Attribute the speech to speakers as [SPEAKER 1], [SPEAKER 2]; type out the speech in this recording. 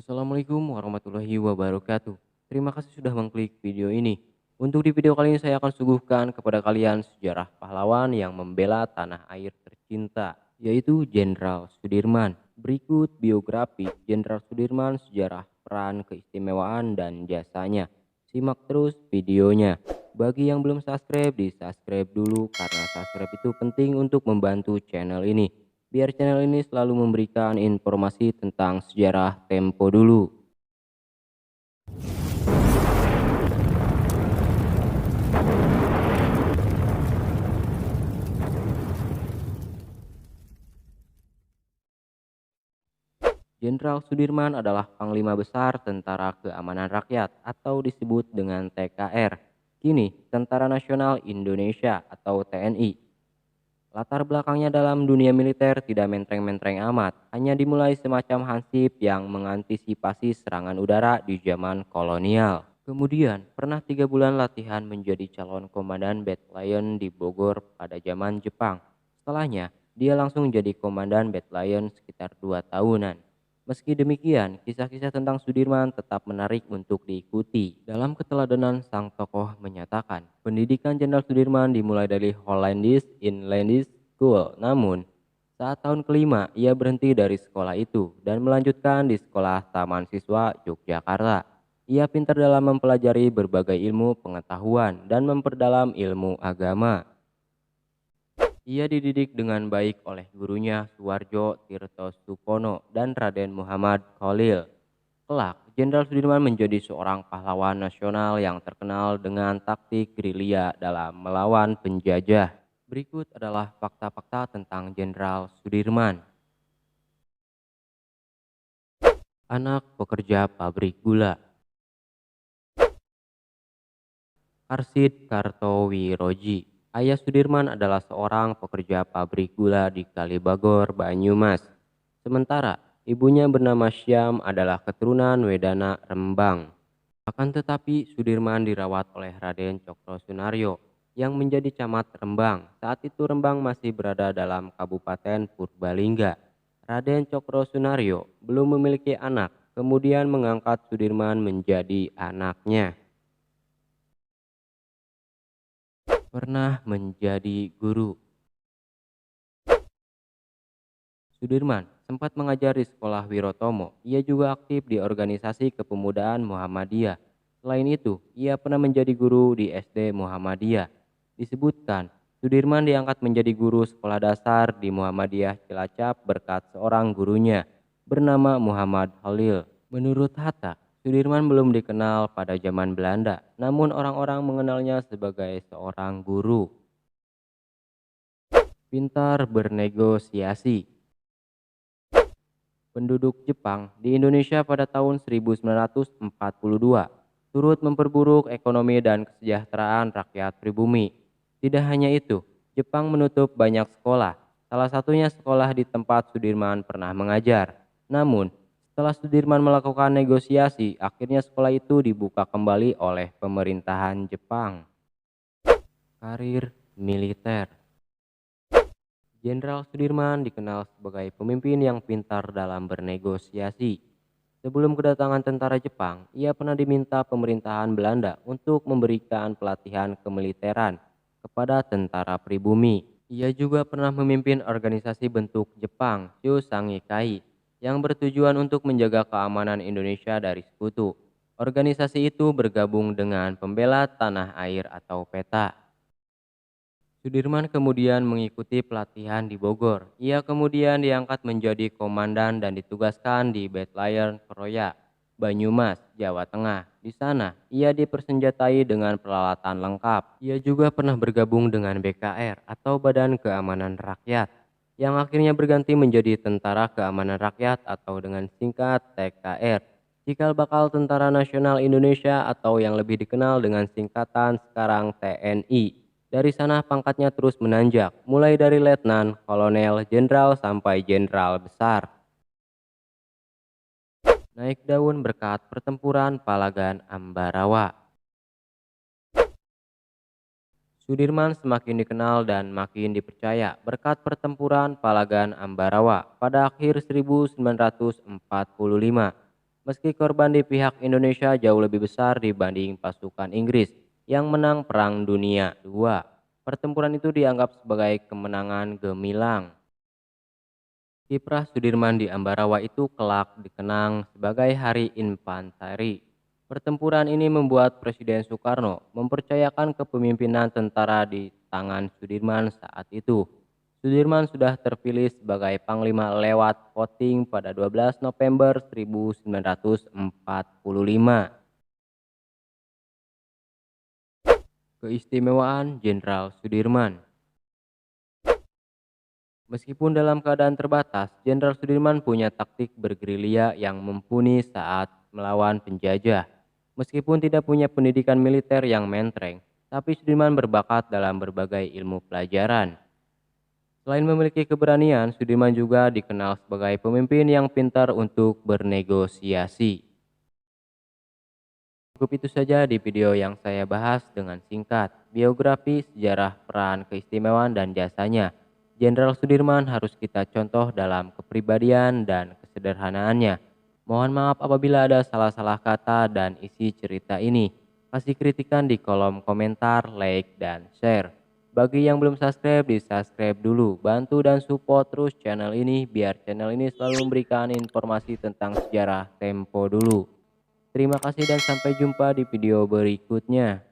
[SPEAKER 1] Assalamualaikum warahmatullahi wabarakatuh. Terima kasih sudah mengklik video ini. Untuk di video kali ini saya akan suguhkan kepada kalian sejarah pahlawan yang membela tanah air tercinta, yaitu Jenderal Sudirman. Berikut biografi Jenderal Sudirman, sejarah, peran, keistimewaan, dan jasanya. Simak terus videonya. Bagi yang belum subscribe, di subscribe dulu karena subscribe itu penting untuk membantu channel ini biar channel ini selalu memberikan informasi tentang sejarah Tempo dulu. Jenderal Sudirman adalah Panglima Besar Tentara Keamanan Rakyat atau disebut dengan TKR. Kini Tentara Nasional Indonesia atau TNI. Latar belakangnya dalam dunia militer tidak mentreng-mentreng amat, hanya dimulai semacam hansip yang mengantisipasi serangan udara di zaman kolonial. Kemudian pernah 3 bulan latihan menjadi calon komandan battalion di Bogor pada zaman Jepang. Setelahnya, dia langsung jadi komandan battalion sekitar 2 tahunan. Meski demikian, kisah-kisah tentang Sudirman tetap menarik untuk diikuti. Dalam keteladanan sang tokoh menyatakan, pendidikan Jenderal Sudirman dimulai dari Hollandis Inlandis School. Namun, saat tahun kelima, ia berhenti dari sekolah itu dan melanjutkan di Sekolah Taman Siswa Yogyakarta. Ia pintar dalam mempelajari berbagai ilmu pengetahuan dan memperdalam ilmu agama. Ia dididik dengan baik oleh gurunya Suwarjo Tirto Supono dan Raden Muhammad Khalil. Kelak, Jenderal Sudirman menjadi seorang pahlawan nasional yang terkenal dengan taktik gerilya dalam melawan penjajah. Berikut adalah fakta-fakta tentang Jenderal Sudirman. Anak pekerja pabrik gula. Karsid Kartowiroji. Ayah Sudirman adalah seorang pekerja pabrik gula di Kalibagor, Banyumas. Sementara ibunya bernama Syam adalah keturunan Wedana Rembang. Akan tetapi Sudirman dirawat oleh Raden Cokrosunaryo yang menjadi camat Rembang. Saat itu Rembang masih berada dalam Kabupaten Purbalingga. Raden Cokrosunaryo belum memiliki anak, kemudian mengangkat Sudirman menjadi anaknya. Pernah menjadi guru. Sudirman sempat mengajar di sekolah Wirotomo. Ia juga aktif di organisasi kepemudaan Muhammadiyah. Selain itu, ia pernah menjadi guru di SD Muhammadiyah. Disebutkan, Sudirman diangkat menjadi guru sekolah dasar di Muhammadiyah Cilacap berkat seorang gurunya bernama Muhammad Khalil. Menurut Hatta, Sudirman belum dikenal pada zaman Belanda, namun orang-orang mengenalnya sebagai seorang guru. Pintar bernegosiasi. Penduduk Jepang di Indonesia pada tahun 1942 turut memperburuk ekonomi dan kesejahteraan rakyat pribumi. Tidak hanya itu, Jepang menutup banyak sekolah, salah satunya sekolah di tempat Sudirman pernah mengajar. Namun, setelah Sudirman melakukan negosiasi, akhirnya sekolah itu dibuka kembali oleh pemerintahan Jepang. Karir militer. Jenderal Sudirman dikenal sebagai pemimpin yang pintar dalam bernegosiasi. Sebelum kedatangan tentara Jepang, ia pernah diminta pemerintahan Belanda untuk memberikan pelatihan kemiliteran kepada tentara pribumi. Ia juga pernah memimpin organisasi bentuk Jepang, Chusangikai, yang bertujuan untuk menjaga keamanan Indonesia dari sekutu. Organisasi itu bergabung dengan pembela tanah air atau PETA. Sudirman kemudian mengikuti pelatihan di Bogor. Ia kemudian diangkat menjadi komandan dan ditugaskan di Battalion Kroya, Banyumas, Jawa Tengah. Di sana, ia dipersenjatai dengan peralatan lengkap. Ia juga pernah bergabung dengan BKR atau Badan Keamanan Rakyat, yang akhirnya berganti menjadi Tentara Keamanan Rakyat atau dengan singkat TKR. Cikal bakal Tentara Nasional Indonesia atau yang lebih dikenal dengan singkatan sekarang TNI. Dari sana pangkatnya terus menanjak, mulai dari letnan, kolonel, jenderal, sampai jenderal besar. Naik daun berkat pertempuran Palagan Ambarawa. Sudirman semakin dikenal dan makin dipercaya berkat pertempuran Palagan Ambarawa pada akhir 1945. Meski korban di pihak Indonesia jauh lebih besar dibanding pasukan Inggris yang menang Perang Dunia II, pertempuran itu dianggap sebagai kemenangan gemilang. Kiprah Sudirman di Ambarawa itu kelak dikenang sebagai Hari Infanteri. Pertempuran ini membuat Presiden Soekarno mempercayakan kepemimpinan tentara di tangan Sudirman saat itu. Sudirman sudah terpilih sebagai Panglima lewat voting pada 12 November 1945. Keistimewaan Jenderal Sudirman. Meskipun dalam keadaan terbatas, Jenderal Sudirman punya taktik bergerilya yang mumpuni saat melawan penjajah. Meskipun tidak punya pendidikan militer yang mentereng, tapi Sudirman berbakat dalam berbagai ilmu pelajaran. Selain memiliki keberanian, Sudirman juga dikenal sebagai pemimpin yang pintar untuk bernegosiasi. Cukup itu saja di video yang saya bahas dengan singkat, biografi, sejarah, peran, keistimewaan, dan jasanya. Jenderal Sudirman harus kita contoh dalam kepribadian dan kesederhanaannya. Mohon maaf apabila ada salah-salah kata dan isi cerita ini. Kasih kritikan di kolom komentar, like, dan share. Bagi yang belum subscribe, di subscribe dulu. Bantu dan support terus channel ini biar channel ini selalu memberikan informasi tentang sejarah Tempo dulu. Terima kasih dan sampai jumpa di video berikutnya.